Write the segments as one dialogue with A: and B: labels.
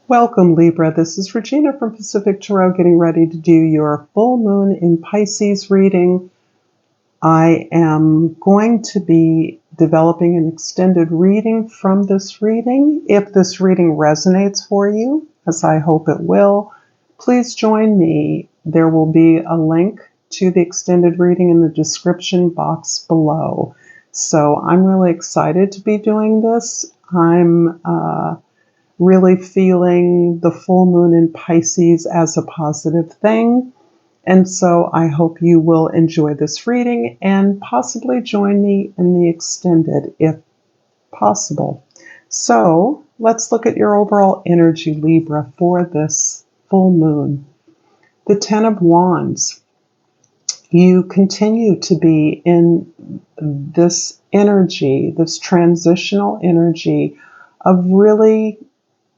A: Welcome, Libra. This is Regina from Pacific Tarot getting ready to do your full moon in Pisces reading. I am going to be developing an extended reading from this reading. If this reading resonates for you, as I hope it will, please join me. There will be a link to the extended reading in the description box below. So I'm really excited to be doing this. I'm really feeling the full moon in Pisces as a positive thing. And so I hope you will enjoy this reading and possibly join me in the extended if possible. So let's look at your overall energy, Libra, for this full moon. The Ten of Wands. You continue to be in this energy, this transitional energy of really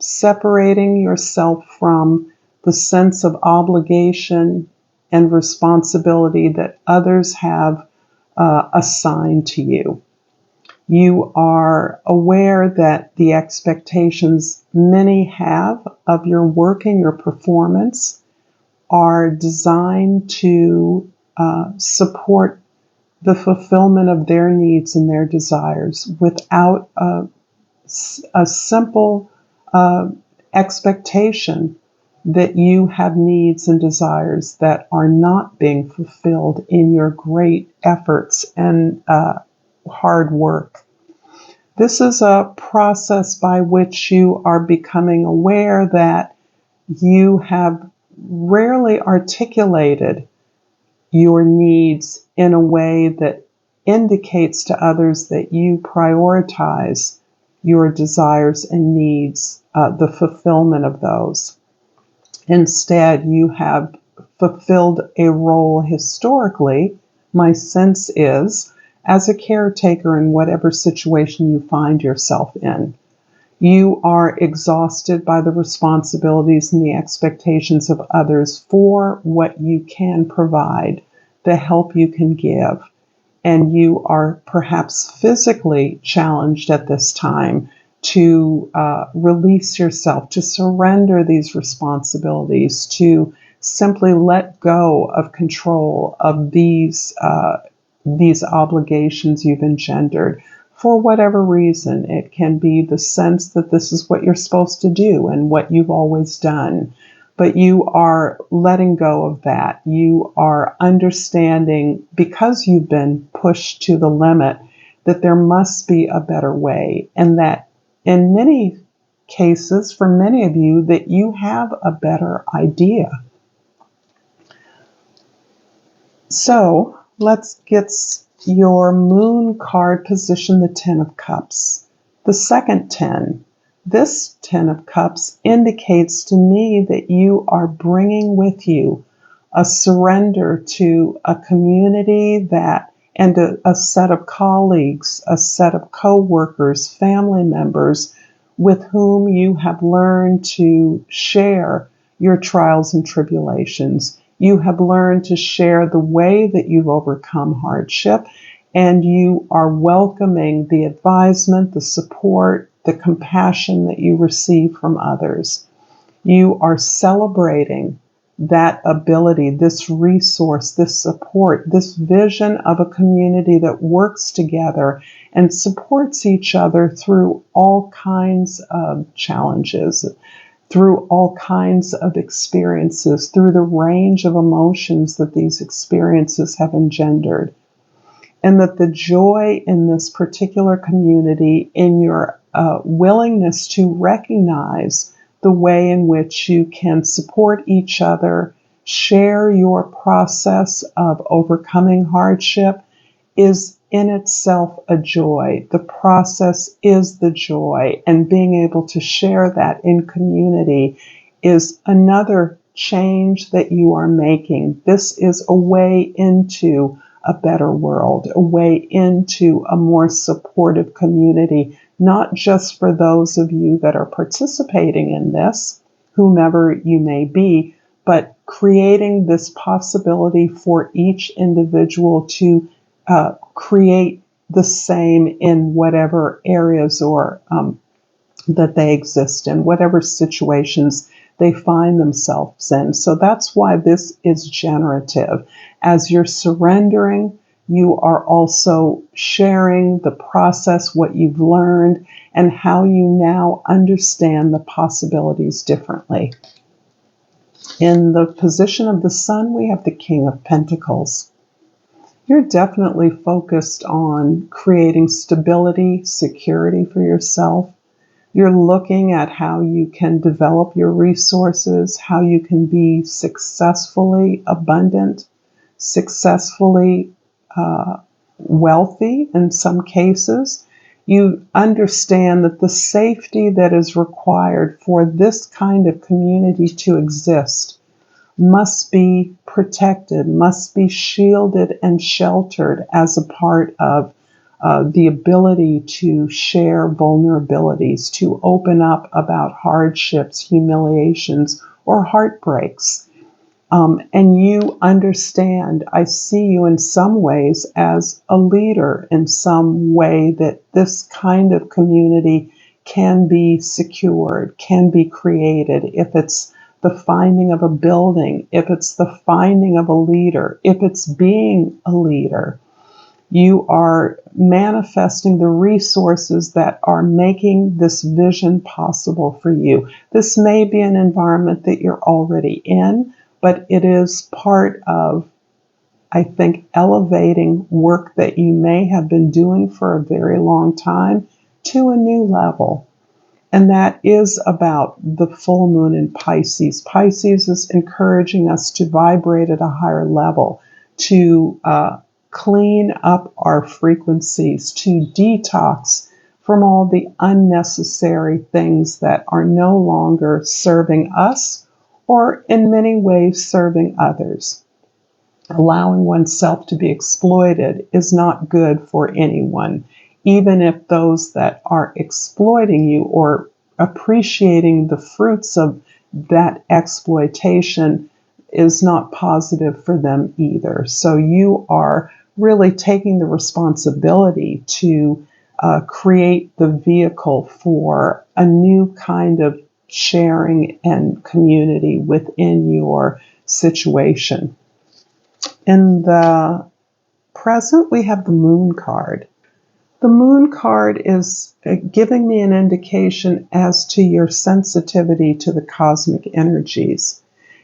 A: separating yourself from the sense of obligation and responsibility that others have assigned to you. You are aware that the expectations many have of your work and your performance are designed to support the fulfillment of their needs and their desires without a simple expectation that you have needs and desires that are not being fulfilled in your great efforts and hard work. This is a process by which you are becoming aware that you have rarely articulated your needs in a way that indicates to others that you prioritize your desires and needs, the fulfillment of those. Instead, you have fulfilled a role historically, my sense is, as a caretaker in whatever situation you find yourself in. You are exhausted by the responsibilities and the expectations of others for what you can provide, the help you can give. And you are perhaps physically challenged at this time to release yourself, to surrender these responsibilities, to simply let go of control of these obligations you've engendered. For whatever reason, it can be the sense that this is what you're supposed to do and what you've always done. But you are letting go of that. You are understanding, because you've been pushed to the limit, that there must be a better way. And that in many cases, for many of you, that you have a better idea. So let's get your moon card position, the Ten of Cups. The second 10. This Ten of Cups indicates to me that you are bringing with you a surrender to a community and a set of colleagues, a set of co-workers, family members with whom you have learned to share your trials and tribulations. You have learned to share the way that you've overcome hardship, and you are welcoming the advisement, the support, the compassion that you receive from others. You are celebrating that ability, this resource, this support, this vision of a community that works together and supports each other through all kinds of challenges, through all kinds of experiences, through the range of emotions that these experiences have engendered. And that the joy in this particular community, in your willingness to recognize the way in which you can support each other, share your process of overcoming hardship, is in itself a joy. The process is the joy, and being able to share that in community is another change that you are making. This is a way into a better world, a way into a more supportive community, not just for those of you that are participating in this, whomever you may be, but creating this possibility for each individual to create the same in whatever areas or that they exist in, whatever situations they find themselves in. So that's why this is generative. As you're surrendering, you are also sharing the process, what you've learned, and how you now understand the possibilities differently. In the position of the Sun, we have the King of Pentacles. You're definitely focused on creating stability, security for yourself. You're looking at how you can develop your resources, how you can be successfully abundant, successfully wealthy in some cases. You understand that the safety that is required for this kind of community to exist must be protected, must be shielded and sheltered as a part of the ability to share vulnerabilities, to open up about hardships, humiliations, or heartbreaks. And you understand, I see you in some ways as a leader in some way that this kind of community can be secured, can be created. If it's the finding of a building, if it's the finding of a leader, if it's being a leader, you are manifesting the resources that are making this vision possible for you. This may be an environment that you're already in, but it is part of, I think, elevating work that you may have been doing for a very long time to a new level. And that is about the full moon in Pisces. Pisces is encouraging us to vibrate at a higher level, to clean up our frequencies, to detox from all the unnecessary things that are no longer serving us or in many ways serving others. Allowing oneself to be exploited is not good for anyone, even if those that are exploiting you or appreciating the fruits of that exploitation is not positive for them either. So you are really taking the responsibility to create the vehicle for a new kind of sharing and community within your situation. In the present, we have the Moon card. The Moon card is giving me an indication as to your sensitivity to the cosmic energies.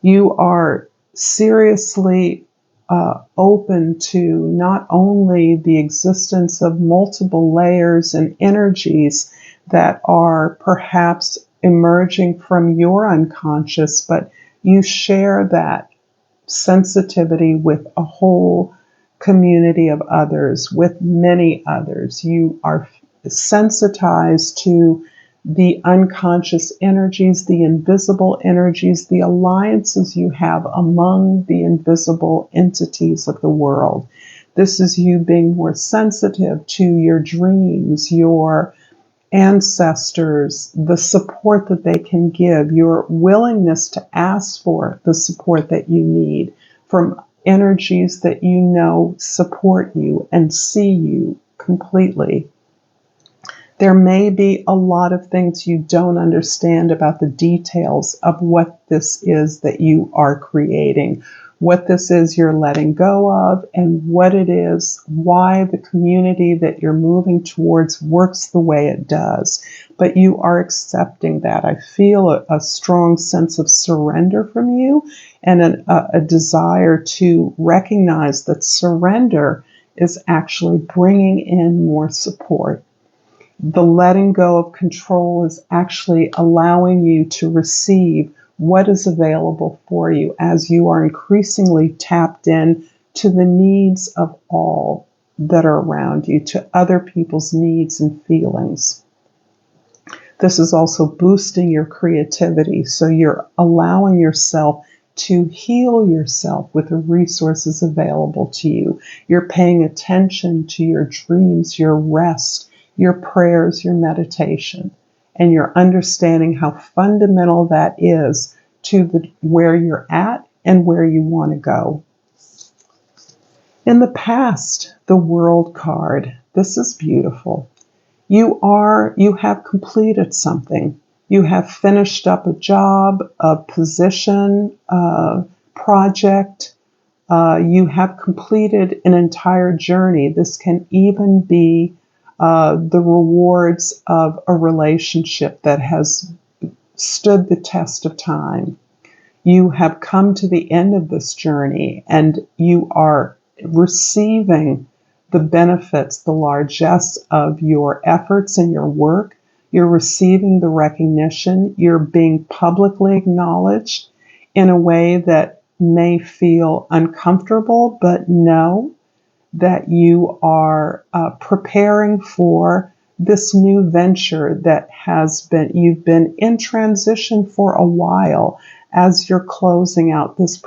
A: You are seriously open to not only the existence of multiple layers and energies that are perhaps emerging from your unconscious, but you share that sensitivity with a whole community of others, with many others. You are sensitized to the unconscious energies, the invisible energies, the alliances you have among the invisible entities of the world. This is you being more sensitive to your dreams, your ancestors, the support that they can give, your willingness to ask for the support that you need from energies that you know support you and see you completely. There may be a lot of things you don't understand about the details of what this is that you are creating, what this is you're letting go of, and what it is, why the community that you're moving towards works the way it does. But you are accepting that. I feel a strong sense of surrender from you and a desire to recognize that surrender is actually bringing in more support. The letting go of control is actually allowing you to receive what is available for you as you are increasingly tapped in to the needs of all that are around you, to other people's needs and feelings. This is also boosting your creativity, so you're allowing yourself to heal yourself with the resources available to you. You're paying attention to your dreams, your rest, your prayers, your meditation, and you're understanding how fundamental that is to where you're at and where you want to go. In the past, the World card, this is beautiful. You have completed something. You have finished up a job, a position, a project. You have completed an entire journey. This can even be the rewards of a relationship that has stood the test of time. You have come to the end of this journey and you are receiving the benefits, the largesse of your efforts and your work. You're receiving the recognition. You're being publicly acknowledged in a way that may feel uncomfortable, but know that you are preparing for this new venture that you've been in transition for a while as you're closing out this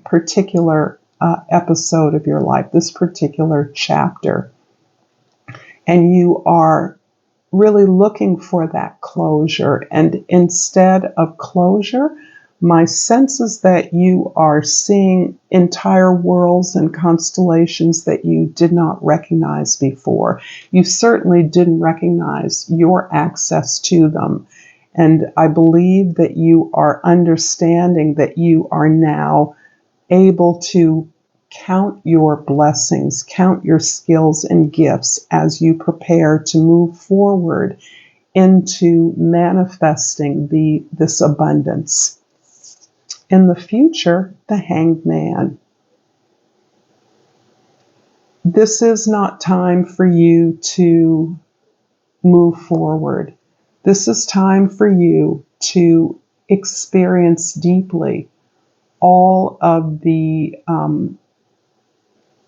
A: particular episode of your life, this particular chapter. And you are really looking for that closure. And instead of closure, my sense is that you are seeing entire worlds and constellations that you did not recognize before. You certainly didn't recognize your access to them. And I believe that you are understanding that you are now able to count your blessings, count your skills and gifts as you prepare to move forward into manifesting this abundance. In the future, the Hanged Man. This is not time for you to move forward. This is time for you to experience deeply all of the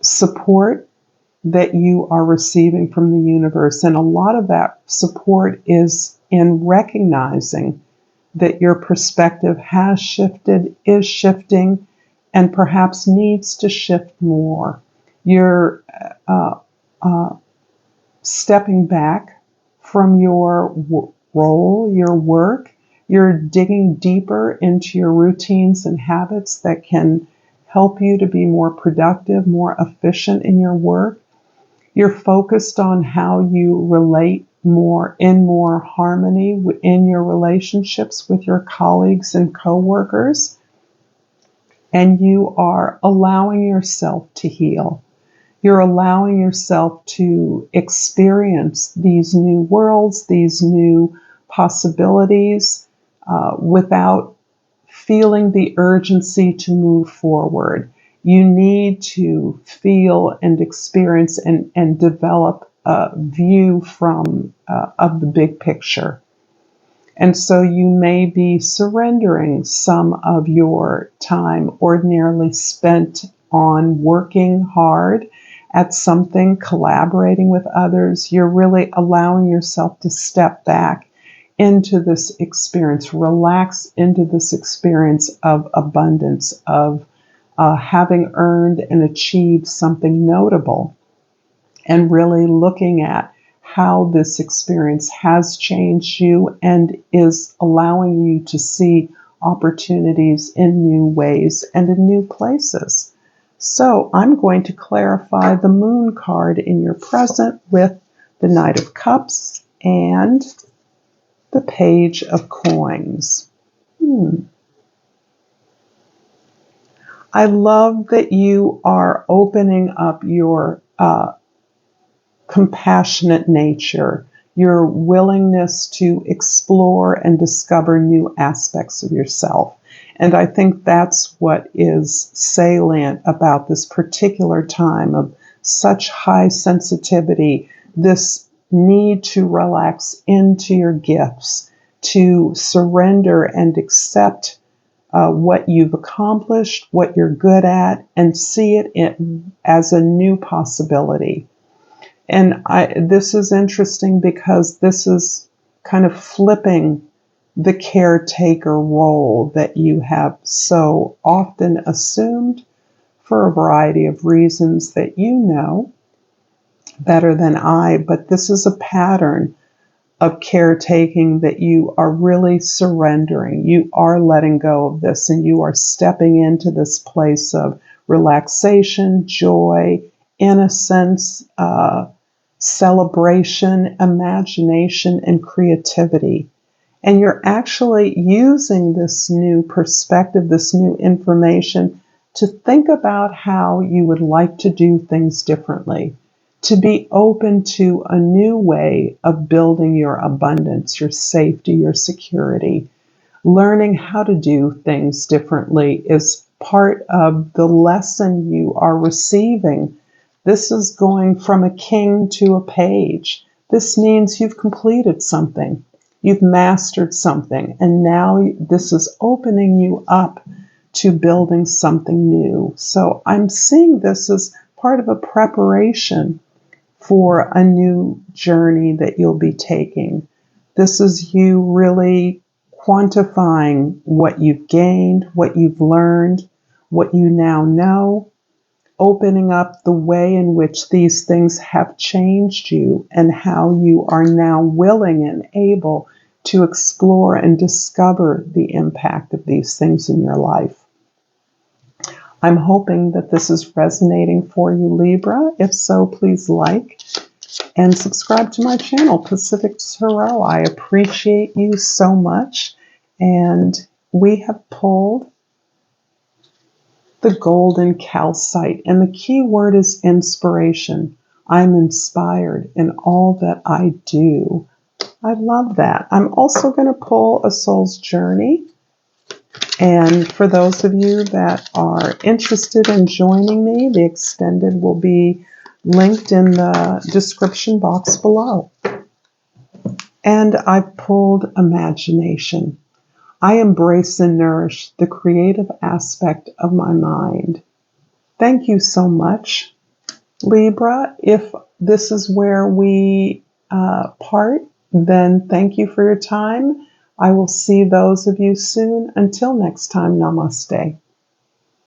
A: support that you are receiving from the universe. And a lot of that support is in recognizing that your perspective has shifted, is shifting, and perhaps needs to shift more. You're stepping back from your role, your work. You're digging deeper into your routines and habits that can help you to be more productive, more efficient in your work. You're focused on how you relate more harmony in your relationships with your colleagues and coworkers. And you are allowing yourself to heal. You're allowing yourself to experience these new worlds, these new possibilities, without feeling the urgency to move forward. You need to feel and experience and develop a view of the big picture. And so you may be surrendering some of your time ordinarily spent on working hard at something, collaborating with others. You're really allowing yourself to step back into this experience, relax into this experience of abundance, of having earned and achieved something notable, and really looking at how this experience has changed you and is allowing you to see opportunities in new ways and in new places. So I'm going to clarify the Moon card in your present with the Knight of Cups and the Page of Coins. I love that you are opening up your compassionate nature, your willingness to explore and discover new aspects of yourself. And I think that's what is salient about this particular time of such high sensitivity, this need to relax into your gifts, to surrender and accept what you've accomplished, what you're good at, and see it as a new possibility. And this is interesting because this is kind of flipping the caretaker role that you have so often assumed for a variety of reasons that you know better than I. But this is a pattern of caretaking that you are really surrendering. You are letting go of this and you are stepping into this place of relaxation, joy, innocence, celebration, imagination, and creativity. And you're actually using this new perspective, this new information, to think about how you would like to do things differently, to be open to a new way of building your abundance, your safety, your security. Learning how to do things differently is part of the lesson you are receiving. This is going from a king to a page. This means you've completed something. You've mastered something, and now this is opening you up to building something new. So I'm seeing this as part of a preparation for a new journey that you'll be taking. This is you really quantifying what you've gained, what you've learned, what you now know, opening up the way in which these things have changed you and how you are now willing and able to explore and discover the impact of these things in your life. I'm hoping that this is resonating for you, Libra. If so, please like and subscribe to my channel, Pacific Tarot. I appreciate you so much. And we have pulled the golden calcite, and the key word is inspiration. I'm inspired in all that I do. I love that. I'm also going to pull a soul's journey. And for those of you that are interested in joining me, the extended will be linked in the description box below. And I pulled imagination. I embrace and nourish the creative aspect of my mind. Thank you so much, Libra. If this is where we part, then thank you for your time. I will see those of you soon. Until next time, namaste.